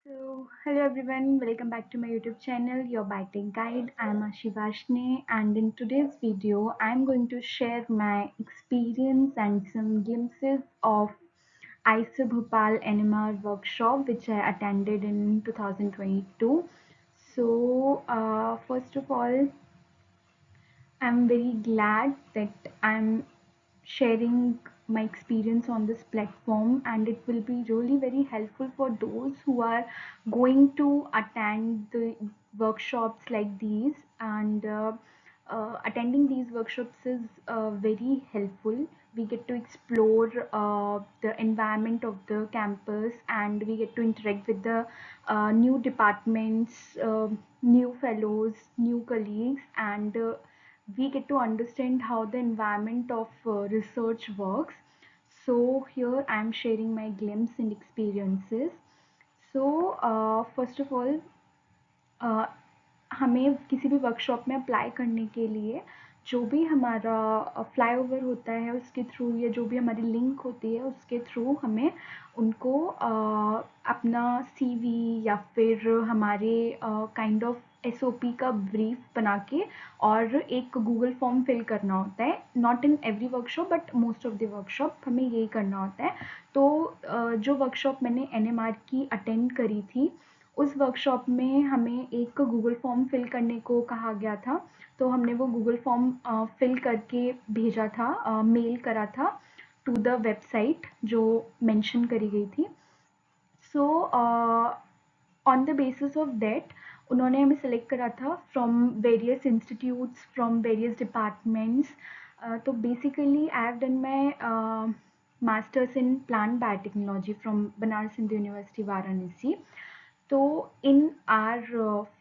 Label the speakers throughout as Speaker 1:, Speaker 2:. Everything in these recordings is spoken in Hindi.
Speaker 1: Hello everyone, welcome back to my YouTube channel, Your Biotech Guide. I'm Ashi Vashne, and in today's video, I'm going to share my experience and some glimpses of ISO Bhopal NMR workshop, which I attended in 2022. First of all, I'm very glad that I'm sharing my experience on this platform, and it will be really very helpful for those who are going to attend the workshops like these. And attending these workshops is very helpful. We get to explore the environment of the campus, and we get to interact with the new departments, new fellows, new colleagues, and we get to understand how the environment of research works. So here I am sharing my glimpse and experiences. First of all, अ, हमें किसी भी वर्कशॉप में अप्लाई करने के लिए जो भी हमारा फ्लाईओवर होता है उसके थ्रू, या जो भी हमारी लिंक होती है उसके थ्रू हमें उनको अपना सीवी या फिर हमारे काइंड ऑफ एसओपी का ब्रीफ बना के और एक गूगल फॉर्म फिल करना होता है। Not in every workshop but most of the workshop हमें यही करना होता है। तो जो वर्कशॉप मैंने एनएमआर की अटेंड करी थी, उस वर्कशॉप में हमें एक गूगल फॉर्म फिल करने को कहा गया था। तो हमने वो गूगल फॉर्म फिल करके भेजा था, मेल करा था टू द वेबसाइट जो मेंशन करी गई थी। So on the basis of that उन्होंने हमें सेलेक्ट करा था from various institutes, from various departments. तो basically I have done my masters in plant biotechnology from Banaras Hindu university Varanasi. तो in our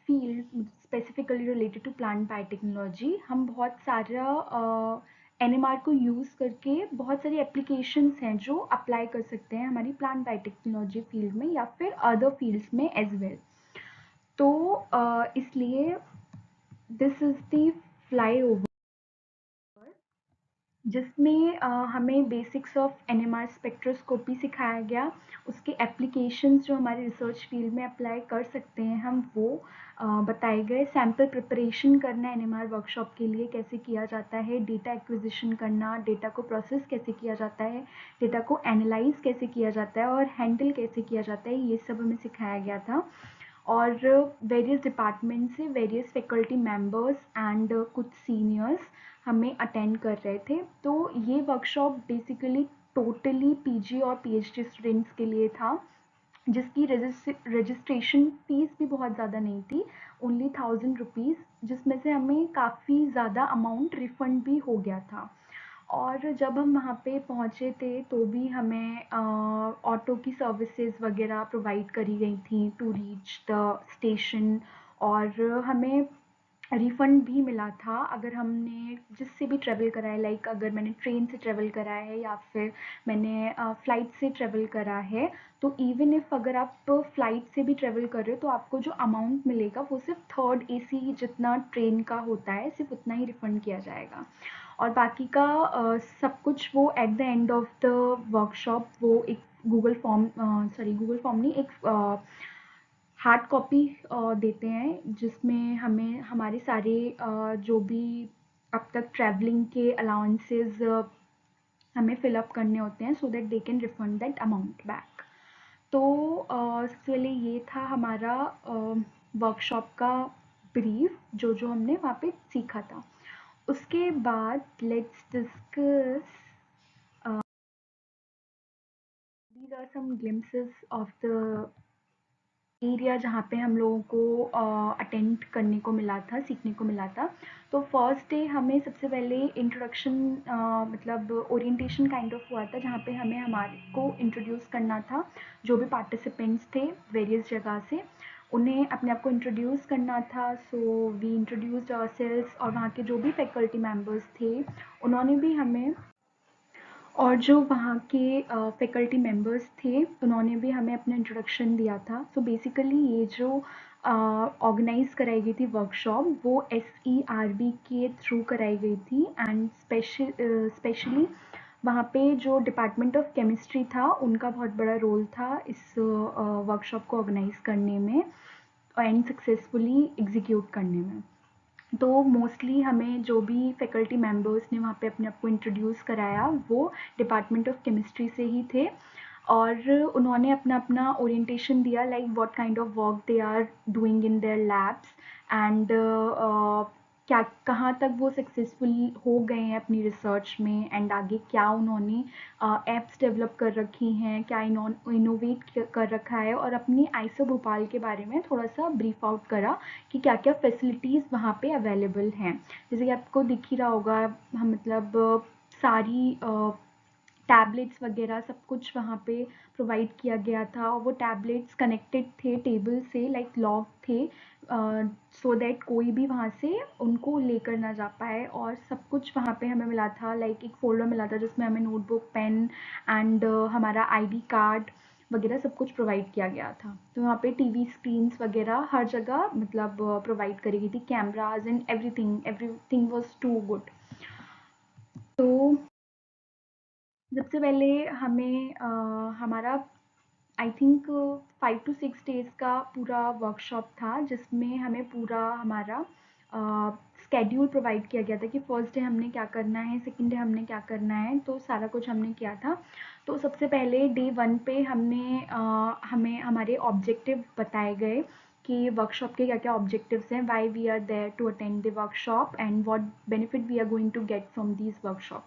Speaker 1: field specifically related to plant biotechnology हम बहुत सारा एनएमआर को यूज़ करके बहुत सारी एप्लीकेशंस हैं जो अप्लाई कर सकते हैं हमारी प्लांट बायोटेक्नोलॉजी फील्ड में या फिर अदर फील्ड्स में एज वेल। तो इसलिए this is the fly over जिसमें हमें बेसिक्स ऑफ एनएमआर स्पेक्ट्रोस्कोपी सिखाया गया। उसके एप्लीकेशंस जो हमारे रिसर्च फील्ड में अप्लाई कर सकते हैं हम, वो बताए गए। सैम्पल प्रिपरेशन करना एनएमआर वर्कशॉप के लिए कैसे किया जाता है, डेटा एक्विजिशन करना, डेटा को प्रोसेस कैसे किया जाता है, डेटा को एनालाइज कैसे किया जाता है और हैंडल कैसे किया जाता है, ये सब हमें सिखाया गया था। और वेरियस डिपार्टमेंट से वेरियस फैकल्टी मेंबर्स एंड कुछ सीनियर्स हमें अटेंड कर रहे थे। तो ये वर्कशॉप बेसिकली टोटली पीजी और पीएचडी स्टूडेंट्स के लिए था, जिसकी रजिस्ट्रेशन फ़ीस भी बहुत ज़्यादा नहीं थी, ओनली 1000 रुपीज़, जिसमें से हमें काफ़ी ज़्यादा अमाउंट रिफ़ंड भी हो गया था। और जब हम वहाँ पे पहुँचे थे तो भी हमें ऑटो की सर्विसेज वगैरह प्रोवाइड करी गई थी टू रीच द स्टेशन। और हमें रिफ़ंड भी मिला था अगर हमने जिससे भी ट्रैवल करा है, लाइक अगर मैंने ट्रेन से ट्रैवल करा है या फिर मैंने फ़्लाइट से ट्रैवल करा है। तो इवन इफ़ अगर आप फ़्लाइट से भी ट्रैवल कर रहे हो तो आपको जो अमाउंट मिलेगा वो सिर्फ थर्ड एसी जितना ट्रेन का होता है, सिर्फ उतना ही रिफ़ंड किया जाएगा। और बाकी का सब कुछ वो at the end of the workshop वो एक Google form, sorry Google form नहीं, एक हार्ड कॉपी देते हैं जिसमें हमें हमारे सारे जो भी अब तक ट्रैवलिंग के अलाउंसेस हमें फिल अप करने होते हैं, so that they can refund that amount back. तो इसलिए ये था हमारा वर्कशॉप का ब्रीफ, जो जो हमने वहाँ पे सीखा था। उसके बाद let's discuss, these are some glimpses of the area जहाँ पे हम लोगों को अटेंड करने को मिला था, सीखने को मिला था। तो फर्स्ट डे हमें सबसे पहले इंट्रोडक्शन, मतलब ओरिएंटेशन काइंड ऑफ हुआ था, जहाँ पे हमें हमारे को इंट्रोड्यूस करना था। जो भी पार्टिसिपेंट्स थे वेरियस जगह से, उन्हें अपने आप को इंट्रोड्यूस करना था। सो वी इंट्रोड्यूस्ड आवरसेल्व्स, और वहाँ के जो भी फैकल्टी मेंबर्स थे उन्होंने भी हमें, और जो वहाँ के फैकल्टी मेंबर्स थे उन्होंने भी हमें अपना इंट्रोडक्शन दिया था। सो बेसिकली ये जो ऑर्गेनाइज कराई गई थी वर्कशॉप, वो SERB के थ्रू कराई गई थी, एंड स्पेशली वहाँ पे जो डिपार्टमेंट ऑफ केमिस्ट्री था उनका बहुत बड़ा रोल था इस वर्कशॉप को ऑर्गेनाइज करने में एंड सक्सेसफुली एग्जीक्यूट करने में। तो मोस्टली हमें जो भी फैकल्टी मेंबर्स ने वहाँ पे अपने आप को इंट्रोड्यूस कराया वो डिपार्टमेंट ऑफ केमिस्ट्री से ही थे और उन्होंने अपना अपना ओरिएंटेशन दिया like what kind of work they are doing in their labs and क्या कहाँ तक वो सक्सेसफुल हो गए हैं अपनी रिसर्च में एंड आगे क्या उन्होंने एप्स डेवलप कर रखी हैं, क्या इनोवेट कर रखा है और अपनी आइसो भोपाल के बारे में थोड़ा सा ब्रीफ आउट करा कि क्या क्या फैसिलिटीज़ वहाँ पे अवेलेबल हैं। जैसे कि आपको दिख ही रहा होगा हम मतलब सारी टैबलेट्स वगैरह सब कुछ वहाँ पे प्रोवाइड किया गया था और वो टैबलेट्स कनेक्टेड थे टेबल से लाइक लॉक थे सो दैट कोई भी वहाँ से उनको लेकर ना जा पाए और सब कुछ वहाँ पे हमें मिला था लाइक एक फोल्डर मिला था जिसमें हमें नोटबुक पेन एंड हमारा आईडी कार्ड वगैरह सब कुछ प्रोवाइड किया गया था। तो वहाँ पे टीवी स्क्रीन्स वगैरह हर जगह मतलब प्रोवाइड करी गई थी cameras and everything everything was too good. तो सबसे पहले हमें हमारा आई थिंक 5 to 6 डेज़ का पूरा वर्कशॉप था जिसमें हमें पूरा हमारा स्केड्यूल प्रोवाइड किया गया था कि फर्स्ट डे हमने क्या करना है, सेकंड डे हमने क्या करना है, तो सारा कुछ हमने किया था। तो सबसे पहले डे 1 पे हमें हमारे ऑब्जेक्टिव बताए गए कि वर्कशॉप के क्या-क्या ऑब्जेक्टिव्स हैं, why we are there to attend the workshop and what benefit we are going to get from this workshop.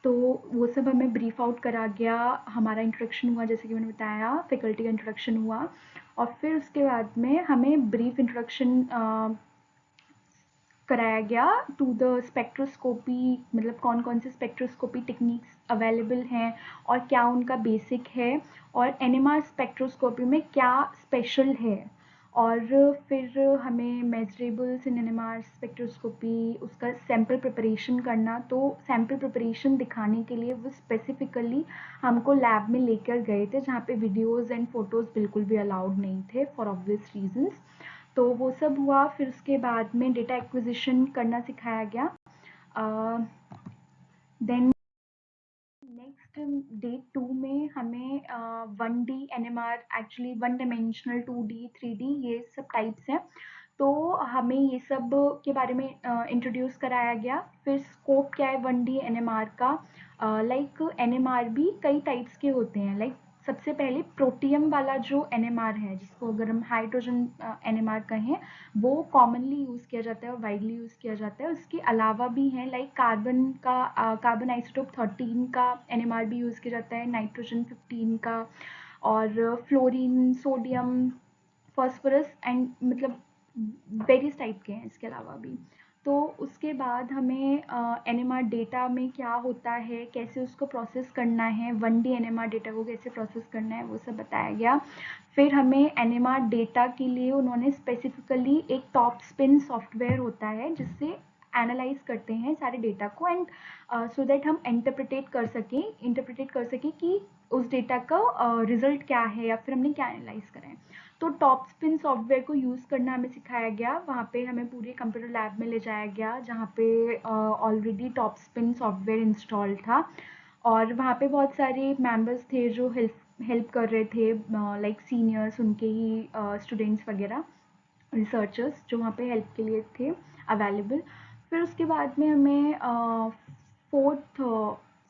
Speaker 1: तो वो सब हमें ब्रीफ आउट करा गया, हमारा इंट्रोडक्शन हुआ जैसे कि मैंने बताया, फैकल्टी का इंट्रोडक्शन हुआ और फिर उसके बाद में हमें ब्रीफ इंट्रोडक्शन कराया गया टू द स्पेक्ट्रोस्कोपी मतलब कौन कौन से स्पेक्ट्रोस्कोपी टेक्निक्स अवेलेबल हैं और क्या उनका बेसिक है और एनएमआर स्पेक्ट्रोस्कोपी में क्या स्पेशल है और फिर हमें मेजरेबल्स इन एनएमआर स्पेक्ट्रोस्कोपी उसका सैम्पल प्रिपरेशन करना। तो सैम्पल प्रिपरेशन दिखाने के लिए वो स्पेसिफिकली हमको लैब में लेकर गए थे जहाँ पे वीडियोस एंड फोटोज़ बिल्कुल भी अलाउड नहीं थे फॉर ऑब्वियस रीजंस। तो वो सब हुआ फिर उसके बाद में डेटा एक्विजिशन करना सिखाया गया। देन नेक्स्ट डे 2 में हमें 1D NMR actually 1 dimensional 2D 3D ये सब टाइप्स हैं तो हमें ये सब के बारे में इंट्रोड्यूस कराया गया। फिर स्कोप क्या है 1D एनएमआर का लाइक एनएमआर भी कई टाइप्स के होते हैं लाइक सबसे पहले प्रोटियम वाला जो एनएमआर है जिसको अगर हम हाइड्रोजन एनएमआर कहें वो कॉमनली यूज़ किया जाता है और वाइडली यूज़ किया जाता है। उसके अलावा भी हैं लाइक कार्बन आइसोटोप 13 का एनएमआर भी यूज़ किया जाता है, नाइट्रोजन 15 का और फ्लोरीन सोडियम फॉस्फोरस एंड मतलब वेरियस टाइप के हैं इसके अलावा भी। तो उसके बाद हमें एनएमआर डेटा में क्या होता है, कैसे उसको प्रोसेस करना है, 1D एनएमआर डेटा को कैसे प्रोसेस करना है वो सब बताया गया। फिर हमें एनएमआर डेटा के लिए उन्होंने स्पेसिफिकली एक टॉप स्पिन सॉफ्टवेयर होता है जिससे एनालाइज करते हैं सारे डेटा को एंड सो दैट हम इंटरप्रिटेट कर सकें कि उस डेटा का रिजल्ट क्या है या फिर हमने क्या एनालाइज करा है। तो टॉप स्पिन सॉफ्टवेयर को यूज़ करना हमें सिखाया गया। वहाँ पे हमें पूरे कंप्यूटर लैब में ले जाया गया जहाँ पे already top spin software install था और वहाँ पे बहुत सारे मेंबर्स थे जो हेल्प कर रहे थे लाइक सीनियर्स उनके ही स्टूडेंट्स वगैरह रिसर्चर्स जो वहाँ पे हेल्प के लिए थे अवेलेबल। फिर उसके बाद में हमें फोर्थ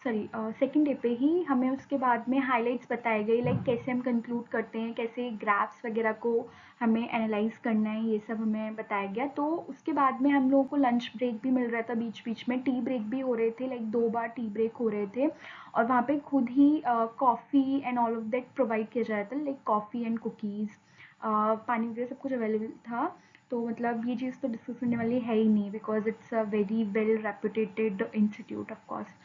Speaker 1: सॉरी सेकेंड डे पे ही हमें उसके बाद में हाइलाइट्स बताए गए लाइक कैसे हम कंक्लूड करते हैं, कैसे ग्राफ्स वगैरह को हमें एनालाइज करना है, ये सब हमें बताया गया। तो उसके बाद में हम लोगों को लंच ब्रेक भी मिल रहा था, बीच बीच में टी ब्रेक भी हो रहे थे, लाइक 2 बार टी ब्रेक हो रहे थे और वहाँ पे खुद ही coffee and all of that provide किया जा रहा था लाइक कॉफ़ी एंड कुकीज़ पानी वगैरह सब कुछ अवेलेबल था। तो मतलब ये चीज़ तो डिस्कस करने वाली है ही नहीं because it's a very well reputed institute of course.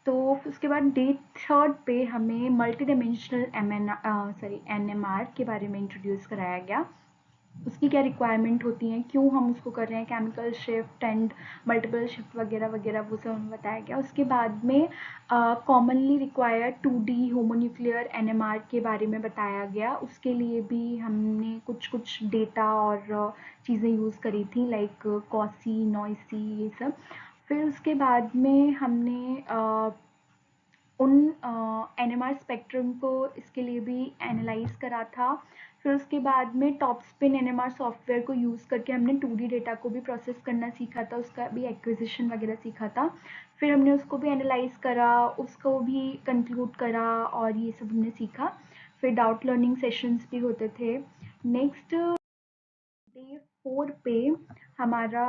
Speaker 1: तो उसके बाद डे 3 पे हमें मल्टी डायमेंशनल एनएमआर के बारे में इंट्रोड्यूस कराया गया। उसकी क्या रिक्वायरमेंट होती हैं, क्यों हम उसको कर रहे हैं, chemical shift and multiple shift वगैरह वगैरह वो सब हमें बताया गया। उसके बाद में commonly required 2D homonuclear NMR के बारे में बताया गया। उसके लिए भी हमने कुछ कुछ डेटा और चीज़ें यूज़ करी थी लाइक कॉसी नॉइसी ये सब। फिर उसके बाद में हमने उन एनएमआर स्पेक्ट्रम को इसके लिए भी एनालाइज करा था। फिर उसके बाद में टॉप स्पिन एनएमआर सॉफ्टवेयर को यूज़ करके हमने 2D डेटा को भी प्रोसेस करना सीखा था, उसका भी एक्विजिशन वगैरह सीखा था। फिर हमने उसको भी एनालाइज करा, उसको भी कंक्लूड करा और ये सब हमने सीखा। फिर डाउट लर्निंग सेशंस भी होते थे। नेक्स्ट डे 4 पे हमारा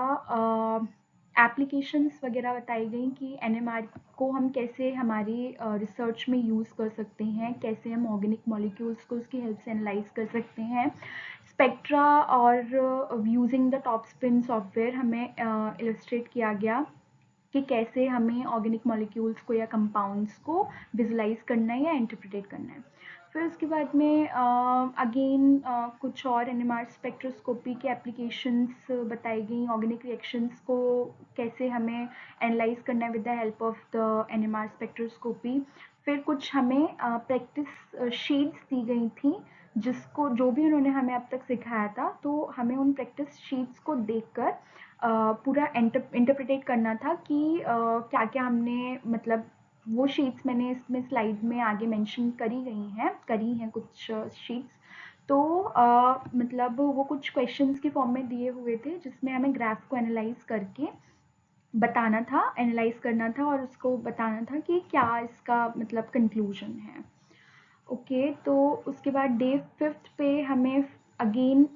Speaker 1: एप्लीकेशंस वगैरह बताई गई कि एनएमआर को हम कैसे हमारी रिसर्च में यूज़ कर सकते हैं, कैसे हम ऑर्गेनिक मॉलिक्यूल्स को उसकी हेल्प से एनालाइज कर सकते हैं। स्पेक्ट्रा और using the top spin software हमें इलस्ट्रेट किया गया कि कैसे हमें ऑर्गेनिक मॉलिक्यूल्स को या कंपाउंड्स को विजुलाइज करना है या इंटरप्रिटेट करना है। फिर उसके बाद में अगेन कुछ और एनएमआर स्पेक्ट्रोस्कोपी के एप्लीकेशंस बताई गई, ऑर्गेनिक रिएक्शंस को कैसे हमें एनालाइज करना है with the help of the NMR spectroscopy. फिर कुछ हमें प्रैक्टिस शीट्स दी गई थी, जिसको जो भी उन्होंने हमें अब तक सिखाया था, तो हमें उन प्रैक्टिस शीट्स को देखकर पूरा इंटरप्रिटेट करना था कि क्या क्या हमने, मतलब वो शीट्स मैंने इसमें स्लाइड में आगे मेंशन करी हैं कुछ शीट्स। तो मतलब वो कुछ क्वेश्चंस के फॉर्म में दिए हुए थे, जिसमें हमें ग्राफ को एनालाइज करके बताना था, एनालाइज करना था और उसको बताना था कि क्या इसका मतलब कंक्लूजन है। ओके, तो उसके बाद डे 5 पे हमें अगेन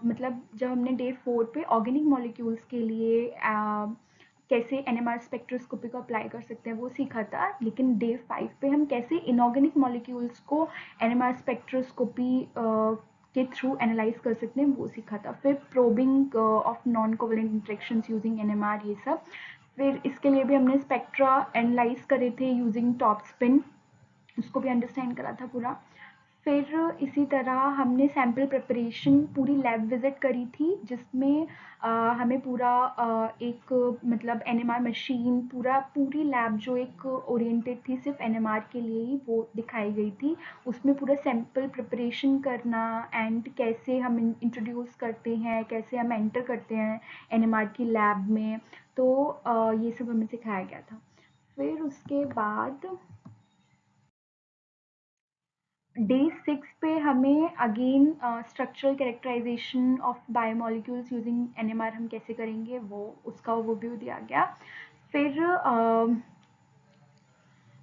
Speaker 1: मतलब जब हमने डे 4 पे ऑर्गेनिक मॉलिक्यूल्स के लिए कैसे एनएमआर स्पेक्ट्रोस्कोपी को अप्लाई कर सकते हैं वो सीखा था, लेकिन डे 5 पे हम कैसे इनऑर्गेनिक मॉलिक्यूल्स को एनएमआर स्पेक्ट्रोस्कोपी के थ्रू एनालाइज कर सकते हैं वो सीखा था। फिर probing of non covalent interactions using NMR, ये सब। फिर इसके लिए भी हमने स्पेक्ट्रा एनालाइज करे थे यूजिंग टॉप स्पिन, उसको भी अंडरस्टैंड करा था पूरा। फिर इसी तरह हमने सैम्पल प्रिपरेशन पूरी लैब विजिट करी थी, जिसमें हमें पूरा एक मतलब एनएमआर मशीन पूरी लैब जो एक ओरिएंटेड थी सिर्फ एनएमआर के लिए ही, वो दिखाई गई थी। उसमें पूरा सैम्पल प्रिपरेशन करना एंड कैसे हम इंट्रोड्यूस करते हैं, कैसे हम एंटर करते हैं एनएमआर की लैब में, तो ये सब हमें सिखाया गया था। फिर उसके बाद डे 6 पे हमें again structural characterization of biomolecules using NMR हम कैसे करेंगे वो, उसका ओवरव्यू दिया गया। फिर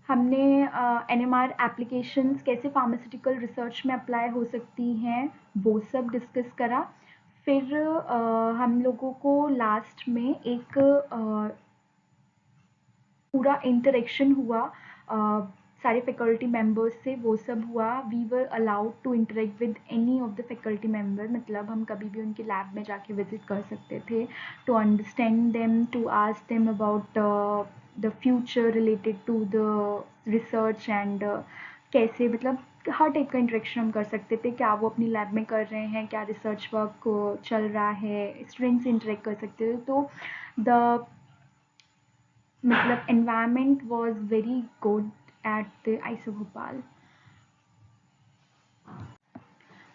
Speaker 1: हमने एनएमआर एप्लीकेशंस कैसे फार्मास्यूटिकल रिसर्च में अप्लाई हो सकती हैं वो सब डिस्कस करा। फिर हम लोगों को लास्ट में एक पूरा इंटरेक्शन हुआ सारे फैकल्टी मेंबर्स से, वो सब हुआ। We were allowed to interact with any of the faculty member, मतलब हम कभी भी उनके लैब में जाके विजिट कर सकते थे, to understand them, to ask them about the future related to the research and कैसे, मतलब हर टाइप का इंटरेक्शन हम कर सकते थे, क्या वो अपनी लैब में कर रहे हैं, क्या रिसर्च वर्क चल रहा है, स्टूडेंट्स से इंटरेक्ट कर सकते थे। तो द मतलब environment was very good at the IISER Bhopal.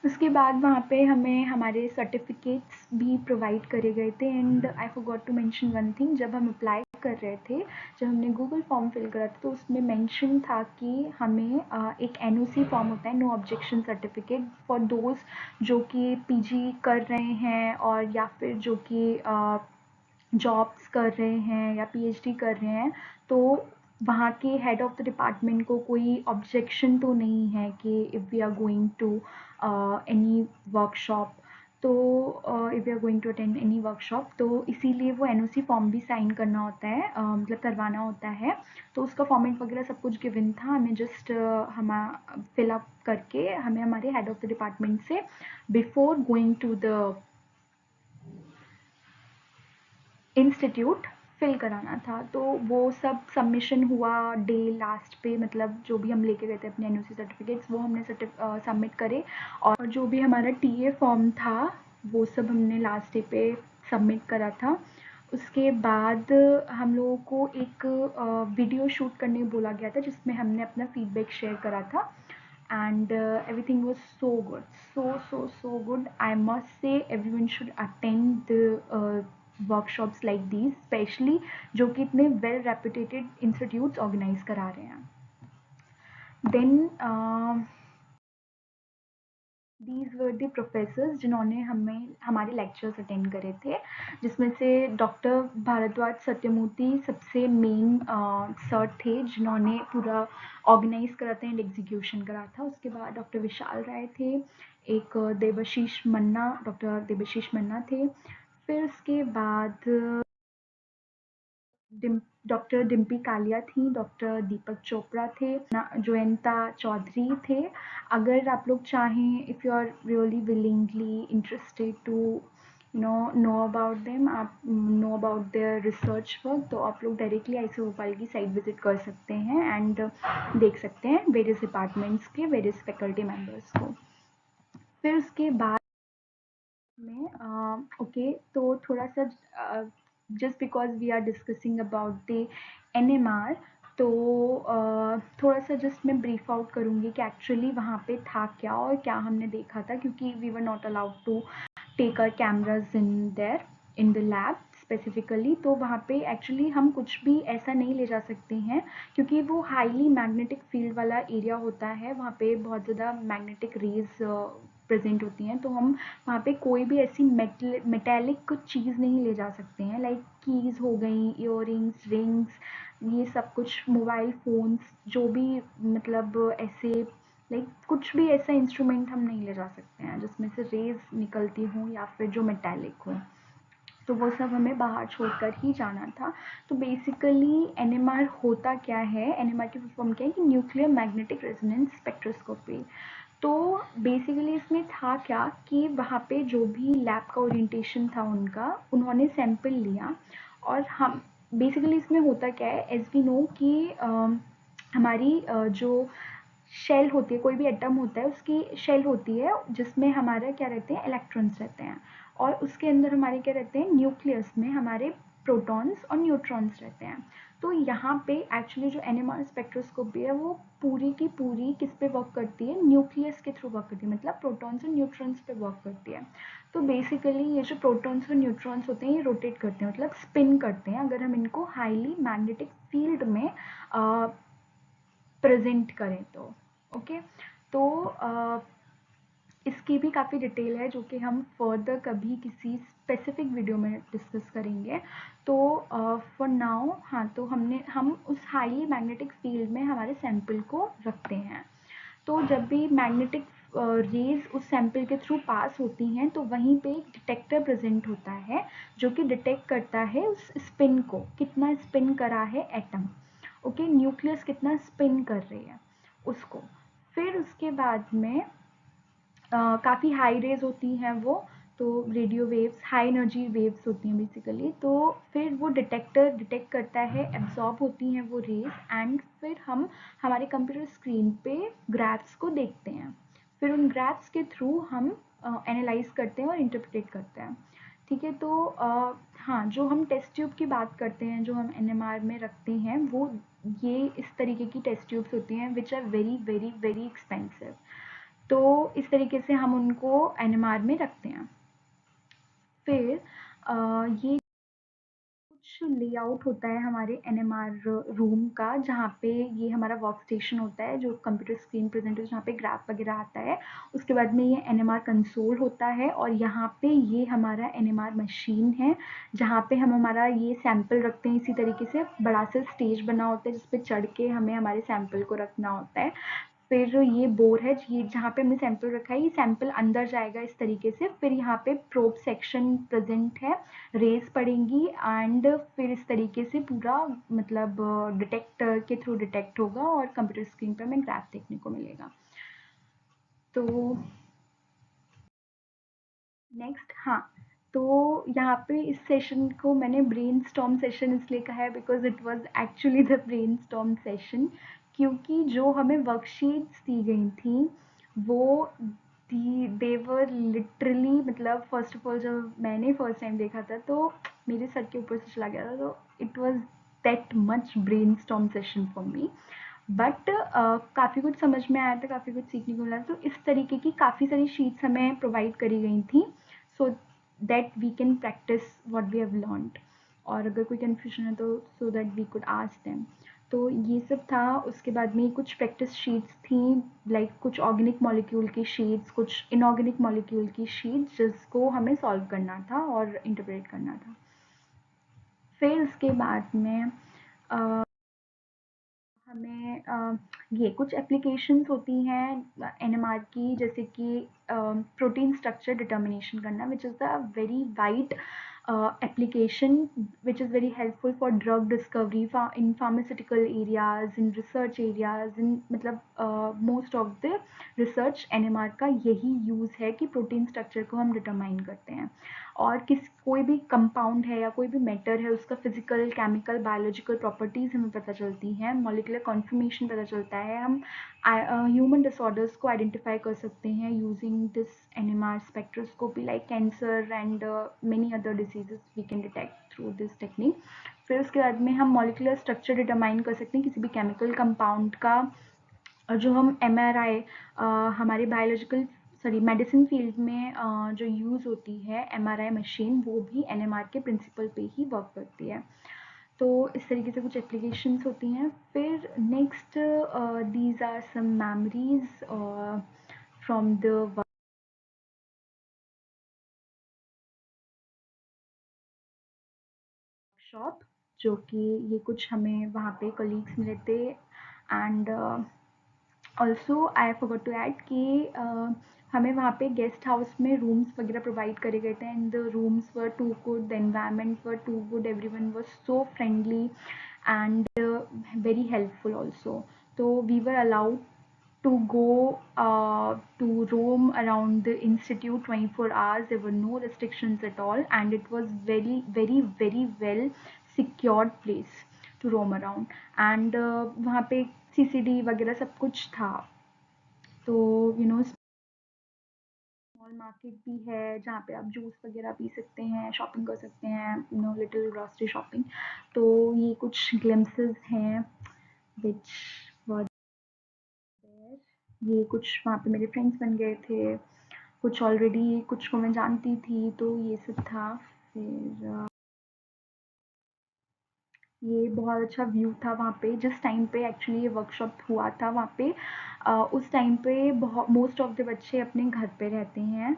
Speaker 1: उसके बाद वहाँ पे हमें हमारे सर्टिफिकेट्स भी प्रोवाइड करे गए थे। And I forgot to mention one thing, जब हम अप्लाई कर रहे थे, जब हमने गूगल फॉर्म फिल करा था, तो उसमें मेंशन था कि हमें एक एनओसी फॉर्म होता है, no objection certificate, for those जो कि पीजी कर रहे हैं और या फिर जो कि जॉब्स कर रहे हैं या पीएचडी कर रहे हैं, तो वहाँ के हेड ऑफ़ द डिपार्टमेंट को कोई ऑब्जेक्शन तो नहीं है कि if we are going to any workshop, तो if we are going to attend any workshop, तो इसीलिए वो एनओसी फॉर्म भी साइन करना होता है, मतलब करवाना होता है। तो उसका फॉर्मेट वगैरह सब कुछ गिवन था, हमें जस्ट हम फिल अप करके हमें हमारे हेड ऑफ़ द डिपार्टमेंट से before going to the institute fill कराना था। तो वो सब सबमिशन हुआ डे लास्ट पे, मतलब जो भी हम लेके गए थे अपने एनओसी सर्टिफिकेट्स, वो हमने सबमिट करे। और जो भी हमारा टीए फॉर्म था वो सब हमने लास्ट डे पे सबमिट करा था। उसके बाद हम लोगों को एक वीडियो शूट करने बोला गया था, जिसमें हमने अपना फीडबैक शेयर करा था। And everything was so good, so good. I must say everyone should attend the workshops like these, especially जो कि इतने well reputed institutes organize करा रहे हैं। Then these were the professors जिन्होंने हमारे लेक्चर्स अटेंड करे थे, जिसमें से डॉक्टर भारद्वाज सत्यमूर्ति सबसे मेन सर थे जिन्होंने पूरा ऑर्गेनाइज करा था एंड एग्जीक्यूशन करा था। उसके बाद डॉक्टर विशाल राय थे, एक देवाशीष मन्ना, डॉक्टर देवाशीष मन्ना थे। फिर उसके बाद डॉक्टर डिम्पी कालिया थी, डॉक्टर दीपक चोपड़ा थे, जयंता चौधरी थे। अगर आप लोग चाहें, if you are really willingly interested to know about them, आप know about their research work, तो आप लोग डायरेक्टली आईसी भोपाल की साइट विजिट कर सकते हैं एंड देख सकते हैं वेरियस डिपार्टमेंट्स के वेरियस फैकल्टी मेम्बर्स को। फिर उसके बाद में ओके, तो थोड़ा सा just because we are discussing about the NMR, तो थोड़ा सा जस्ट मैं ब्रीफ आउट करूँगी कि एक्चुअली वहाँ पे था क्या और क्या हमने देखा था, क्योंकि we were not allowed to take our cameras in there in the lab specifically. तो वहाँ पे एक्चुअली हम कुछ भी ऐसा नहीं ले जा सकते हैं, क्योंकि वो हाईली मैग्नेटिक फील्ड वाला एरिया होता है, वहाँ पे बहुत ज़्यादा मैग्नेटिक रेज प्रेजेंट होती हैं, तो हम वहाँ पे कोई भी ऐसी मेटेलिक चीज़ नहीं ले जा सकते हैं, लाइक कीज़ हो गई, इयररिंग्स, रिंग्स, ये सब कुछ, मोबाइल फ़ोन्स, जो भी मतलब ऐसे लाइक कुछ भी ऐसा इंस्ट्रूमेंट हम नहीं ले जा सकते हैं जिसमें से रेज निकलती हों या फिर जो मेटेलिक हो, तो वो सब हमें बाहर छोड़कर ही जाना था। तो बेसिकली एनएमआर होता क्या है, एनएमआर की फुल फॉर्म क्या है कि न्यूक्लियर मैग्नेटिक रेजोनेंस स्पेक्ट्रोस्कोपी। तो बेसिकली इसमें था क्या कि वहाँ पे जो भी लैब का ओरिएंटेशन था उनका, उन्होंने सैंपल लिया, और हम बेसिकली इसमें होता क्या है, एज वी नो कि हमारी जो शेल होती है, कोई भी एटम होता है उसकी शेल होती है जिसमें हमारा क्या रहते हैं, इलेक्ट्रॉन्स रहते हैं, और उसके अंदर हमारे क्या रहते हैं, न्यूक्लियस में हमारे प्रोटॉन्स और न्यूट्रॉन्स रहते हैं। तो यहाँ पे एक्चुअली जो एनएमआर स्पेक्ट्रोस्कोपी है वो पूरी की पूरी किस पे वर्क करती है, न्यूक्लियस के थ्रू वर्क करती है, मतलब प्रोटॉन्स और न्यूट्रॉन्स पे वर्क करती है। तो बेसिकली ये जो प्रोटॉन्स और न्यूट्रॉन्स होते हैं ये रोटेट करते हैं, मतलब स्पिन करते हैं, अगर हम इनको हाईली मैग्नेटिक फील्ड में प्रेजेंट करें तो। ओके, तो इसकी भी काफ़ी डिटेल है जो कि हम फर्दर कभी किसी स्पेसिफिक वीडियो में डिस्कस करेंगे। तो फॉर नाउ, हाँ, तो हम उस हाईली मैग्नेटिक फील्ड में हमारे सैंपल को रखते हैं। तो जब भी मैग्नेटिक रेज उस सैंपल के थ्रू पास होती हैं तो वहीं पे एक डिटेक्टर प्रेजेंट होता है जो कि डिटेक्ट करता है उस स्पिन को, कितना स्पिन करा है एटम, ओके, न्यूक्लियस कितना स्पिन कर रही है उसको। फिर उसके बाद में काफ़ी हाई रेज होती हैं वो, तो radio waves, high energy waves होती हैं बेसिकली। तो फिर वो डिटेक्टर डिटेक्ट करता है, एब्जॉर्ब होती हैं वो रेज, एंड फिर हम हमारे कंप्यूटर स्क्रीन पे ग्राफ्स को देखते हैं। फिर उन ग्राफ्स के थ्रू हम एनालाइज करते हैं और इंटरप्रेट करते हैं। ठीक है, तो हाँ, जो हम टेस्ट ट्यूब की बात करते हैं, जो हम एनएमआर में रखते हैं, वो ये इस तरीके की टेस्ट ट्यूब्स होती हैं which are very very very expensive. तो इस तरीके से हम उनको एनएमआर में रखते हैं। फिर ये कुछ लेआउट होता है हमारे एनएमआर रूम का, जहाँ पे ये हमारा वर्क स्टेशन होता है, जो कंप्यूटर स्क्रीन प्रेजेंट है, जहाँ पे ग्राफ वगैरह आता है। उसके बाद में ये एनएमआर कंसोल होता है, और यहाँ पे ये हमारा एनएमआर मशीन है, जहाँ पे हम हमारा ये सैंपल रखते हैं। इसी तरीके से बड़ा सा स्टेज बना होता है जिस पे चढ़ के हमें हमारे सैंपल को रखना होता है। फिर ये बोर है, ये जहाँ पे हमने सैंपल रखा है, ये सैंपल अंदर जाएगा इस तरीके से। फिर यहाँ पे प्रोब सेक्शन प्रेजेंट है, रेज पड़ेंगी, एंड फिर इस तरीके से पूरा मतलब डिटेक्टर के थ्रू डिटेक्ट होगा और कंप्यूटर स्क्रीन पर हमें ग्राफ देखने को मिलेगा। तो नेक्स्ट, हाँ, तो यहाँ पे इस सेशन को मैंने ब्रेन स्टॉर्म सेशन इसलिए कहा है because it was actually the brain storm session, क्योंकि जो हमें वर्कशीट्स दी गई थी वो देवर लिटरली, मतलब फर्स्ट ऑफ ऑल जब मैंने फर्स्ट टाइम देखा था तो मेरे सर के ऊपर से चला गया था, तो it was that much brain storm session for me. But काफ़ी कुछ समझ में आया था, काफ़ी कुछ सीखने को मिला। तो इस तरीके की काफ़ी सारी शीट्स हमें प्रोवाइड करी गई थी, so that we can practise what we have learned, और अगर कोई कन्फ्यूजन है तो so that we could ask them. तो ये सब था। उसके बाद में कुछ प्रैक्टिस शीट्स थी, लाइक कुछ ऑर्गेनिक मॉलिक्यूल की शीट्स, कुछ इनऑर्गेनिक मॉलिक्यूल की शीट्स, जिसको हमें सॉल्व करना था और इंटरप्रेट करना था। फिर उसके बाद में हमें ये कुछ एप्लीकेशंस होती हैं एनएमआर की, जैसे कि प्रोटीन स्ट्रक्चर डिटर्मिनेशन करना, which is the very wide application which is very helpful for drug discovery in pharmaceutical areas, in research areas, in मतलब most of the research NMR का यही यूज़ है कि प्रोटीन स्ट्रक्चर को हम डिटरमाइन करते हैं, और कोई भी कंपाउंड है या कोई भी मैटर है उसका फिजिकल, केमिकल, बायोलॉजिकल प्रॉपर्टीज़ हमें पता चलती हैं, मॉलिक्यूलर कॉन्फर्मेशन पता चलता है, हम ह्यूमन डिसऑर्डर्स को आइडेंटिफाई कर सकते हैं using this NMR spectroscopy, like cancer and many other diseases we can detect through this technique. फिर उसके बाद में हम मॉलिक्यूलर स्ट्रक्चर डिटरमाइन कर सकते हैं किसी भी केमिकल कंपाउंड का, और जो हम MRI हमारे बायोलॉजिकल सॉरी मेडिसिन फील्ड में जो यूज़ होती है MRI मशीन, वो भी NMR के प्रिंसिपल पे ही वर्क करती है। तो इस तरीके से कुछ एप्लीकेशंस होती हैं। फिर next these are some memories from the workshop, जो कि ये कुछ हमें वहाँ पे कलीग्स मिले थे। And also I forgot to add कि हमें वहाँ पे गेस्ट हाउस में रूम्स वगैरह प्रोवाइड करे गए थे, and the rooms were too good, the environment were too good, everyone was so friendly and very helpful also. So we were allowed to go to roam around the institute 24 hours. There were no restrictions at all, and it was very very very well secured place to roam around. And वहाँ पे CCD वगैरह सब कुछ था। तो स्मॉल मार्केट भी है जहाँ पे आप जूस वगैरह पी सकते हैं, शॉपिंग कर सकते हैं, लिटिल ग्रॉसरी शॉपिंग। तो ये कुछ ग्लिम्पसेस हैं विच वर देयर। ये कुछ वहाँ पे मेरे फ्रेंड्स बन गए थे, कुछ ऑलरेडी, कुछ को मैं जानती थी, तो ये सब था। फिर ये बहुत अच्छा व्यू था वहाँ पे जिस टाइम पे एक्चुअली ये वर्कशॉप हुआ था। वहाँ पे उस टाइम पे बहुत मोस्ट ऑफ द बच्चे अपने घर पे रहते हैं,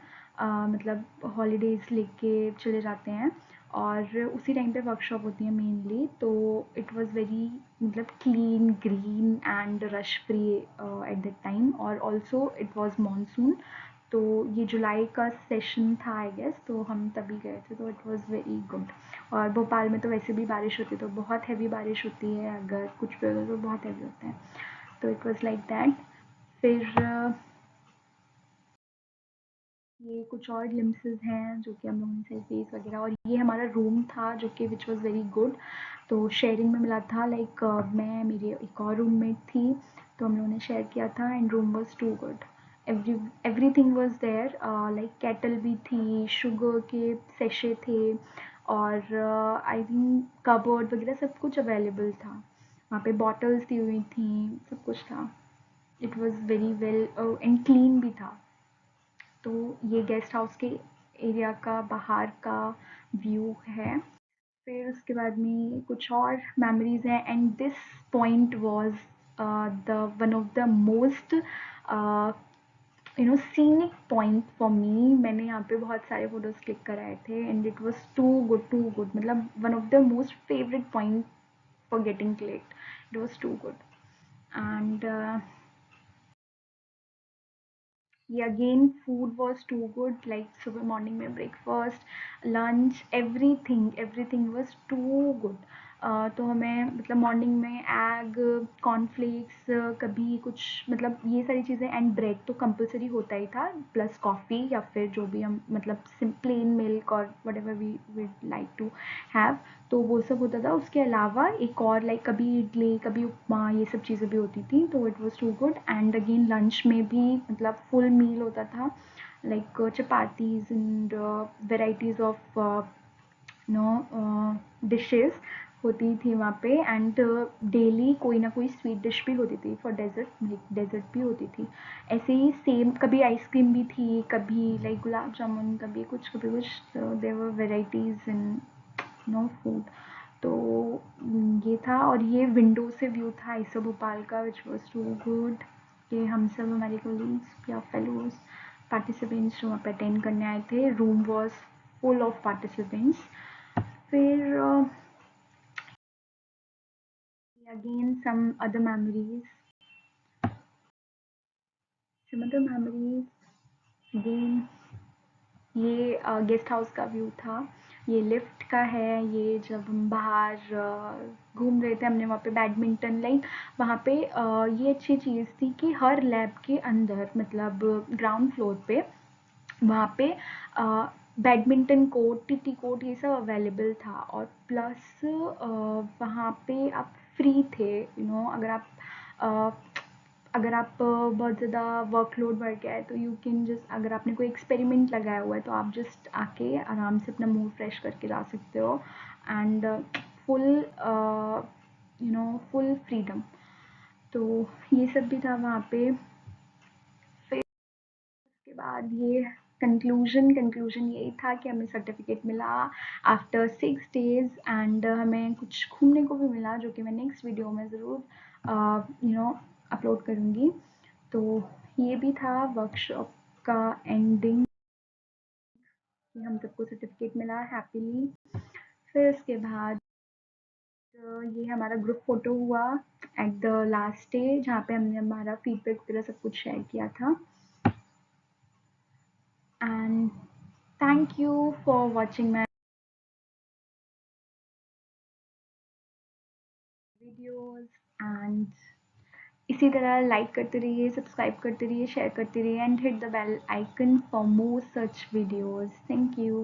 Speaker 1: मतलब हॉलीडेज़ लेके चले जाते हैं, और उसी टाइम पे वर्कशॉप होती है मेनली। तो इट वाज़ वेरी मतलब clean, green and rush free at that time, और ऑल्सो इट वाज़ मानसून। तो ये जुलाई का सेशन था आई गेस, तो हम तभी गए थे, तो इट वाज़ वेरी गुड। और भोपाल में तो वैसे भी बारिश होती है, तो बहुत हैवी बारिश होती है, अगर कुछ भी होता है तो बहुत हैवी होता है। तो इट वाज़ लाइक दैट। फिर ये कुछ और ग्लिम्पसेस हैं जो कि हम लोगों ने सेल्फीज वगैरह, और ये हमारा रूम था जो कि विच वाज़ वेरी गुड। तो शेयरिंग में मिला था, लाइक मैं, मेरी एक और रूममेट थी, तो हम लोगों ने शेयर किया था, and room was too good. Everything was there, like kettle भी थी, शुगर के सेशे थे, और आई थिंक कबर्ड वगैरह सब कुछ अवेलेबल था। वहाँ पे बॉटल्स दी हुई थी, सब कुछ था। It was very well and clean भी था। तो ये गेस्ट हाउस के एरिया का बाहर का व्यू है। फिर उसके बाद में कुछ और मेमोरीज हैं, and this point was the one of the most scenic point for me. मैंने यहाँ पे बहुत सारे फोटोज क्लिक कराए थे, and it was too good, मतलब one of the most favourite point for getting clicked. It was too good. And ये again food was too good, like सुबह मॉर्निंग में breakfast, lunch, everything was too good. तो हमें मतलब मॉर्निंग में एग, कॉर्नफ्लेक्स, कभी कुछ मतलब ये सारी चीज़ें, एंड ब्रेड तो कंपलसरी होता ही था, प्लस कॉफ़ी या फिर जो भी हम मतलब प्लेन मिल्क और whatever we like to have, तो वो सब होता था। उसके अलावा एक और लाइक कभी इडली, कभी उपमा, ये सब चीज़ें भी होती थी, तो it was too good. And again lunch में भी मतलब फुल मील होता था, like chapatis and varieties of dishes होती थी वहाँ पे, एंड डेली कोई ना कोई स्वीट डिश भी होती थी फॉर डेजर्ट भी होती थी। ऐसे ही सेम, कभी आइसक्रीम भी थी, कभी लाइक गुलाब जामुन, कभी कुछ, there were varieties in food. तो ये था, और ये विंडो से व्यू था IISER भोपाल का, विच वॉज टू गुड। ये हम सब हमारे कोलीग्स या फेलोज पार्टिसिपेंट्स जो वहाँ पे अटेंड करने आए थे। Room was full of participants. फिर again some other memories again। ये गेस्ट हाउस का व्यू था। ये लिफ्ट का है। ये जब हम बाहर घूम रहे थे, हमने वहाँ पे बैडमिंटन लाइक वहाँ पे ये अच्छी चीज़ थी कि हर लैब के अंदर, मतलब ग्राउंड फ्लोर पे, वहाँ पे बैडमिंटन कोर्ट, टीटी कोर्ट, ये सब अवेलेबल था। और प्लस वहाँ पे आप फ्री थे, अगर आप अ, बहुत ज़्यादा वर्कलोड बढ़ गया है तो यू कैन जस्ट, अगर आपने कोई एक्सपेरिमेंट लगाया हुआ है तो आप जस्ट आके आराम से अपना मूड फ्रेश करके जा सकते हो। And full full freedom. तो ये सब भी था वहाँ पे। फिर उसके बाद ये कंक्लूजन यही था कि हमें सर्टिफिकेट मिला आफ्टर 6 डेज। एंड हमें कुछ घूमने को भी मिला, जो कि मैं नेक्स्ट वीडियो में ज़रूर अपलोड करूँगी। तो ये भी था वर्कशॉप का एंडिंग, कि हम सबको सर्टिफिकेट मिला हैप्पीली। फिर उसके बाद ये हमारा ग्रुप फोटो हुआ एट द लास्ट डे, जहाँ पे हमने हमारा फीडबैक वगैरह सब कुछ शेयर किया था। And thank you for watching my videos. And इसी तरह लाइक करते रहिए, सब्सक्राइब करते रहिए, शेयर करते रहिए, and hit the bell icon for more such videos. Thank you.